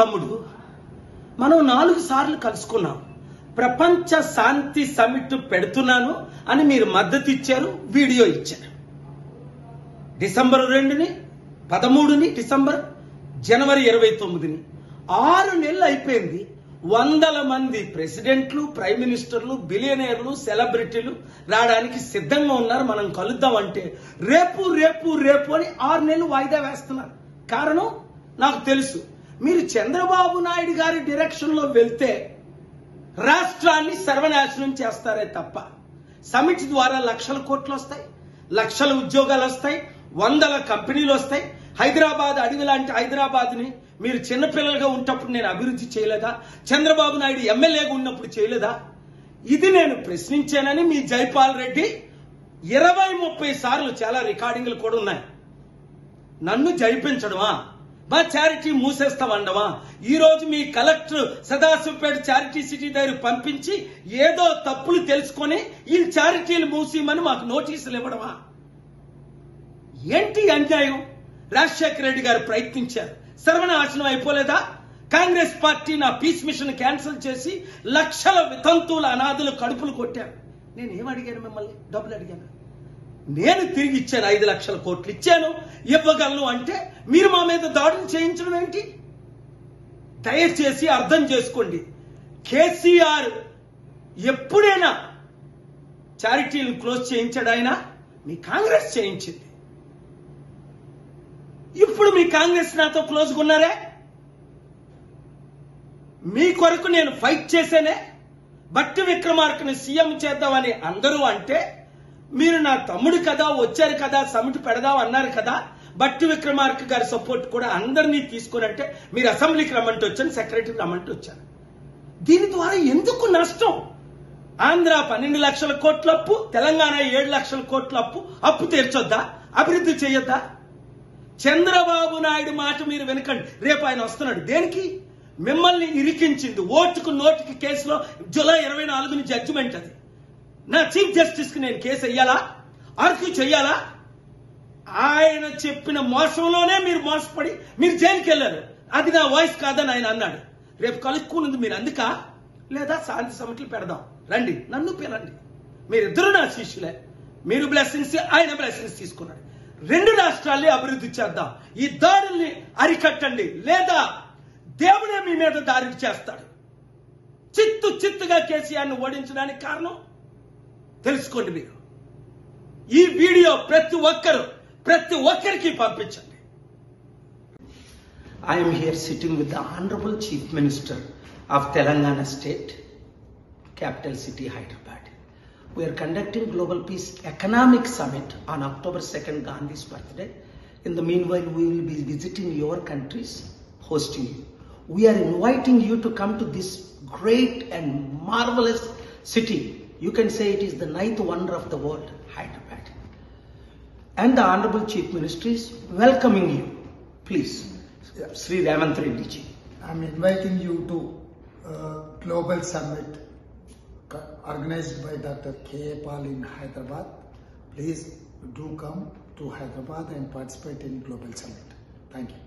తమ్ముడు మనం 4 సార్లు కలుసుకున్నాం. ప్రపంచ శాంతి సమిట్ పెడుతున్నాను అని మీరు మద్దతు ఇచ్చారు, వీడియో ఇచ్చారు. డిసెంబర్ 2ని, 13ని డిసెంబర్, జనవరి 29ని 6 నెలలు అయిపోయింది. వందల మంది ప్రెసిడెంట్లు, ప్రైమ్ మినిస్టర్లు, బిలియనీర్లు, సెలబ్రిటీలు రావడానికి సిద్ధంగా ఉన్నారు. మనం కలుద్దామంటే రేపు రేపు రేపు అని 6 నెలలు వాయిదా వేస్తున్నారు. కారణం నాకు తెలుసు. మీరు చంద్రబాబు నాయుడు గారి డైరెక్షన్ లో వెళ్తే రాష్ట్రాన్ని సర్వనాశనం చేస్తారే తప్ప సమిట్ ద్వారా లక్షల కోట్లు వస్తాయి, లక్షల ఉద్యోగాలు వస్తాయి, వందల కంపెనీలు వస్తాయి. హైదరాబాద్ అడవి లాంటి హైదరాబాద్ ని మీరు చిన్నపిల్లలుగా ఉన్నప్పుడు నేను అభివృద్ధి చేయలేదా? చంద్రబాబు నాయుడు ఎమ్మెల్యేగా ఉన్నప్పుడు చేయలేదా? ఇది నేను ప్రశ్నించానని మీ జైపాల్ రెడ్డి 20-30 సార్లు, చాలా రికార్డింగ్లు కూడా ఉన్నాయి, నన్ను జైపించడమా, మా చారిటీ మూసేస్తామండమా? ఈ రోజు మీ కలెక్టర్ సదాశివపేట చారిటీ సిటీ దగ్గర పంపించి ఏదో తప్పులు తెలుసుకొని ఈ చారిటీలు మూసేయమని మాకు నోటీసులు ఇవ్వడమా? ఏంటి అన్యాయం? రాజశేఖర రెడ్డి గారు ప్రయత్నించారు, సర్వనాశనం అయిపోలేదా? కాంగ్రెస్ పార్టీ నా పీస్ మిషన్ క్యాన్సిల్ చేసి లక్షల వితంతువుల అనాథులు కడుపులు కొట్టారు. నేనేం అడిగాను? మిమ్మల్ని డబ్బులు అడిగాను. నేను తిరిగి ఇచ్చాను, 5 లక్షల కోట్లు ఇచ్చాను, ఇవ్వగలను అంటే మీరు మా మీద దాడులు చేయించడం ఏంటి? దయచేసి అర్థం చేసుకోండి. కేసీఆర్ ఎప్పుడైనా చారిటీలు క్లోజ్ చేయించాడైనా మీ కాంగ్రెస్ చేయించింది. ఇప్పుడు మీ కాంగ్రెస్ నాతో క్లోజ్గా ఉన్నారే. మీ కొరకు నేను ఫైట్ చేసేనే. బట్టి విక్రమార్కని సీఎం చేద్దామని అందరూ అంటే మీరు నా తమ్ముడు కదా, వచ్చారు కదా, సమిట్ పెడదాం అన్నారు కదా, బట్టి విక్రమార్క గారి సపోర్ట్ కూడా అందరినీ తీసుకునంటే మీరు అసెంబ్లీకి రమ్మంటే వచ్చాను, సెక్రటరీకి రమ్మంటే వచ్చాను. దీని ద్వారా ఎందుకు నష్టం? ఆంధ్ర 12 లక్షల కోట్ల అప్పు, తెలంగాణ 7 లక్షల కోట్ల అప్పు తీర్చొద్దా? అభివృద్ధి చేయొద్దా? చంద్రబాబు నాయుడు మాట మీరు వెనకండి. రేపు ఆయన వస్తున్నాడు. దేనికి? మిమ్మల్ని ఇరికించింది ఓటుకు నోటుకి కేసులో జూలై 24ని జడ్జిమెంట్. అది నా చీఫ్ జస్టిస్ కి నేను కేసు వెయ్యాలా, ఆర్గ్యూ చెయ్యాలా? ఆయన చెప్పిన మోసంలోనే మీరు మోసపడి మీరు జైలుకి వెళ్ళారు. అది నా వాయిస్ కాదని ఆయన అన్నాడు. రేపు కలుక్కున్నది మీరు అందుక, లేదా శాంతి సమిట్లు పెడదాం రండి, నన్ను పిలండి. మీరిద్దరూ నా శిష్యులే. మీరు బ్లెస్సింగ్స్, ఆయన బ్లెస్సింగ్స్ తీసుకున్నాడు. 2 రాష్ట్రాల్ని అభివృద్ధి చేద్దాం. ఈ దాడుల్ని అరికట్టండి, లేదా దేవుడే మీ మీద దాడి చేస్తాడు. చిత్తుగా కేసీఆర్ని ఓడించడానికి కారణం తెలుసుకోండి. మీరు ఈ వీడియో ప్రతి ఒక్కరికి పంపించండి. I'm here sitting with the honourable chief minister of Telangana state, capital city Hyderabad. We are conducting Global Peace Economic Summit on October 2nd, Gandhi's birthday. In the meanwhile, we will be visiting your countries, hosting you. We are inviting you to come to this great and marvelous city. You can say it is the 9th wonder of the world, Hyderabad. And the Honorable Chief Minister is welcoming you. Please, Sri Revanth Reddy ji. I am inviting you to Global Summit organized by Dr. K. Paul in Hyderabad. Please do come to Hyderabad and participate in Global Summit. Thank you.